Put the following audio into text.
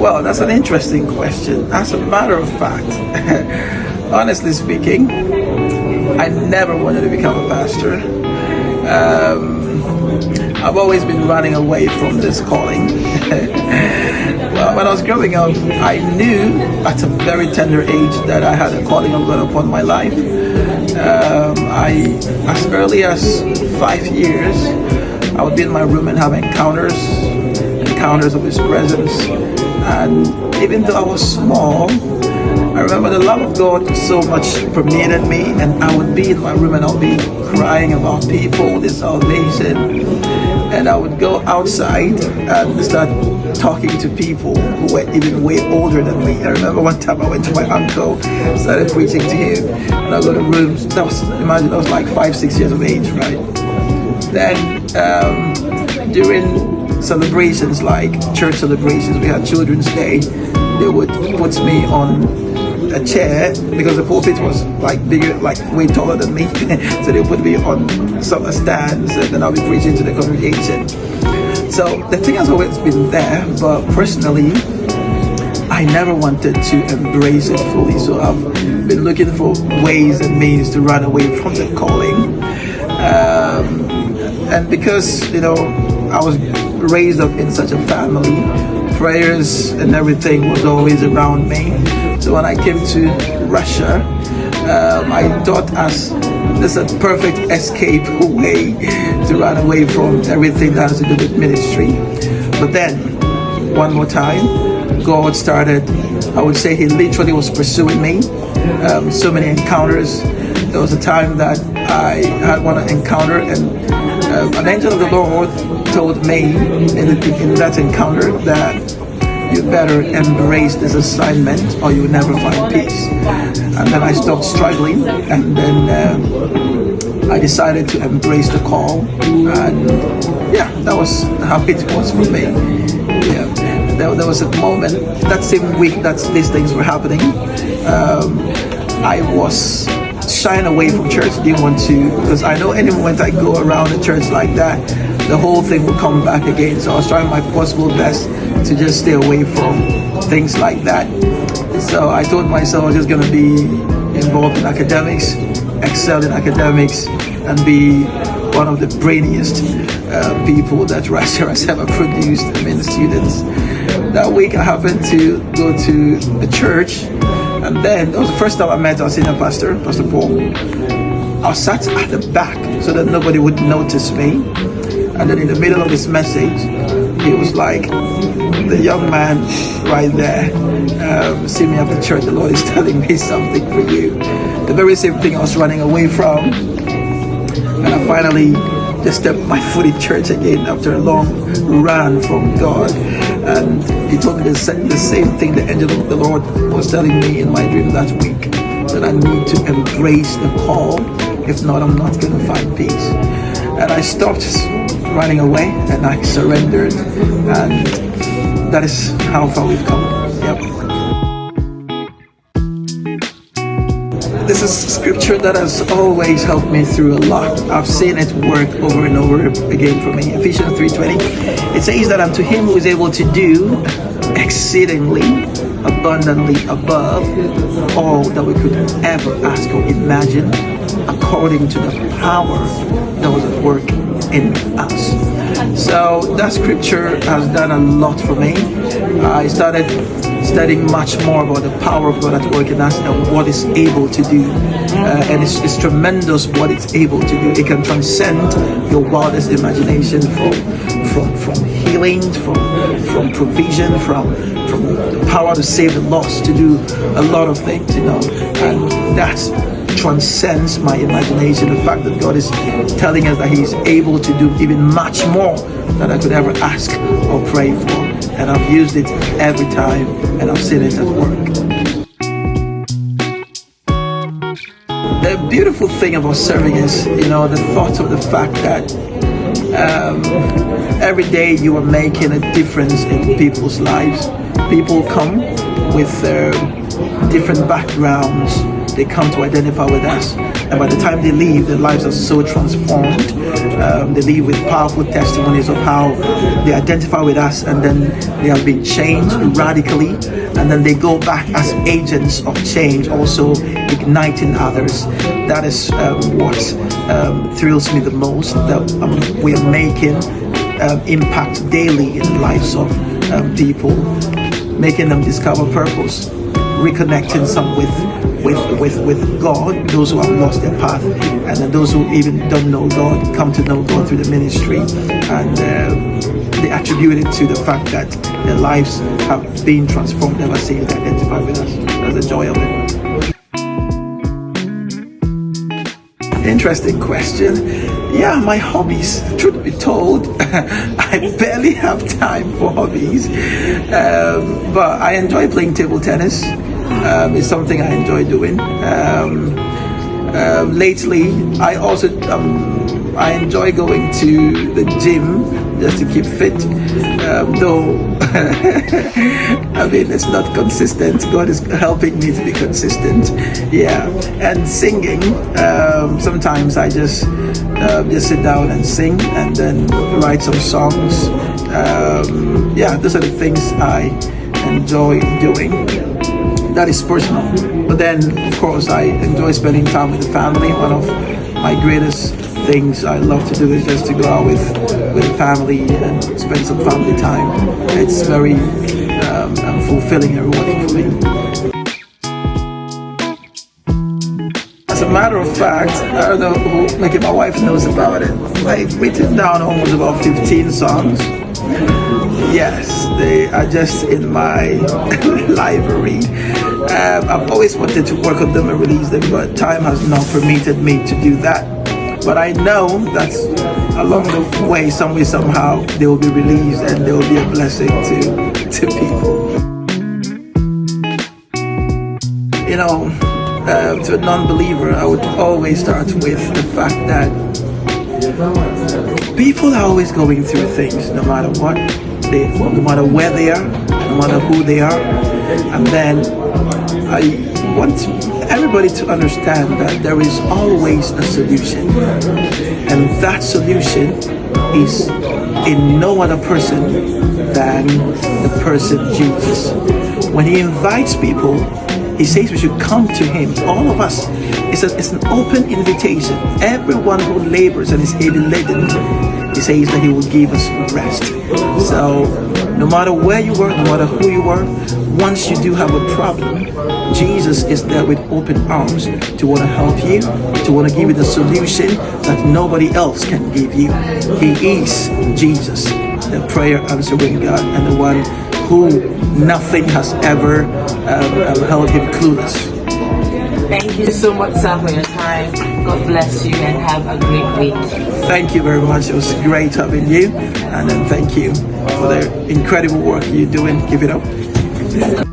Well, that's an interesting question. As a matter of fact, honestly speaking, I never wanted to become a pastor. I've always been running away from this calling. Well, when I was growing up, I knew at a very tender age that I had a calling of God upon my life. As early as 5 years, I would be in my room and have encounters of His presence. And even though I was small, I remember the love of God so much permeated me, and I would be in my room and I'll be crying about people, their salvation. And I would go outside and start talking to people who were even way older than me. I remember one time I went to my uncle, started preaching to him, and I go to rooms. Imagine I was like 5-6 years of age, right? Then during celebrations like church celebrations, we had Children's Day, they would put me on a chair because the pulpit was like bigger, like way taller than me. So they put me on some stands and then I'll be preaching to the congregation. So the thing has always been there, but personally, I never wanted to embrace it fully. So I've been looking for ways and means to run away from the calling. And because, I was raised up in such a family, prayers and everything was always around me. So when I came to Russia, I thought as this a perfect escape way to run away from everything that has to do with ministry. But then, one more time, God started, I would say He literally was pursuing me. So many encounters. There was a time that I had one encounter and an angel of the Lord told me in that encounter that you better embrace this assignment or you will never find peace. And then I stopped struggling, and then I decided to embrace the call, and that was how it was for me. There was a moment, that same week that these things were happening, I was shying away from church, didn't want to, because I know any moment I go around a church like that, the whole thing will come back again. So I was trying my possible best to just stay away from things like that. So I told myself I was just going to be involved in academics, excel in academics, and be one of the brainiest people that Russia has ever produced. I mean, the students. That week I happened to go to a church, and then that was the first time I met our senior pastor, Pastor Paul. I sat at the back so that nobody would notice me. And then in the middle of his message, he was like, the young man right there, see me after church, the Lord is telling me something for you. The very same thing I was running away from. And I finally just stepped my foot in church again after a long run from God. And He told me the same thing the angel of the Lord was telling me in my dream that week, that I need to embrace the call. If not, I'm not going to find peace. And I stopped running away and I surrendered, and that is how far we've come. This is scripture that has always helped me through a lot. I've seen it work over and over again for me. Ephesians 3:20, it says that unto Him who is able to do exceedingly abundantly above all that we could ever ask or imagine, according to the power that was at work in us. So that scripture has done a lot for me. I started studying much more about the power of God at work in us and what it's able to do. And it's tremendous what it's able to do. It can transcend your wildest imagination, from healing, from provision, from the power to save the lost, to do a lot of things, and that's transcends my imagination. The fact that God is telling us that He's able to do even much more than I could ever ask or pray for. And I've used it every time, and I've seen it at work. The beautiful thing about serving is, the thought of the fact that every day you are making a difference in people's lives. People come with different backgrounds, they come to identify with us. And by the time they leave, their lives are so transformed. They leave with powerful testimonies of how they identify with us, and then they have been changed radically. And then they go back as agents of change, also igniting others. That is what thrills me the most, that we are making impact daily in the lives of people, making them discover purpose, reconnecting some with God, those who have lost their path, and then those who even don't know God come to know God through the ministry, and they attribute it to the fact that their lives have been transformed ever since they identify with us. That's the joy of it. Interesting question. Yeah, my hobbies. Truth be told, I barely have time for hobbies, but I enjoy playing table tennis. It's something I enjoy doing. Lately, I also I enjoy going to the gym just to keep fit. Though I mean, it's not consistent. God is helping me to be consistent. Yeah, and singing. Sometimes I just sit down and sing, and then write some songs. Yeah, those are the things I enjoy doing. That is personal. But then, of course, I enjoy spending time with the family. One of my greatest things I love to do is just to go out with the family and spend some family time. It's very fulfilling and rewarding for me. As a matter of fact, I don't know who, maybe my wife knows about it. I've written down almost about 15 songs. Yes, they are just in my library. I've always wanted to work on them and release them, but time has not permitted me to do that. But I know that along the way, some way, somehow, they will be released and they will be a blessing to people. You know, to a non-believer, I would always start with the fact that people are always going through things, no matter what. No matter where they are, no matter who they are. And then I want everybody to understand that there is always a solution. And that solution is in no other person than the person Jesus. When he invites people, he says we should come to him. All of us. It's an open invitation. Everyone who labors and is heavy laden, he says that he will give us rest. So no matter where you are, no matter who you are, once you do have a problem, Jesus is there with open arms to want to help you, to want to give you the solution that nobody else can give you. He is Jesus, the prayer answering God, and the one who nothing has ever held him clueless. Thank you so much, sir, for your time. God bless you and have a great week. Thank you very much. It was great having you. And then thank you for the incredible work you're doing. Keep it up.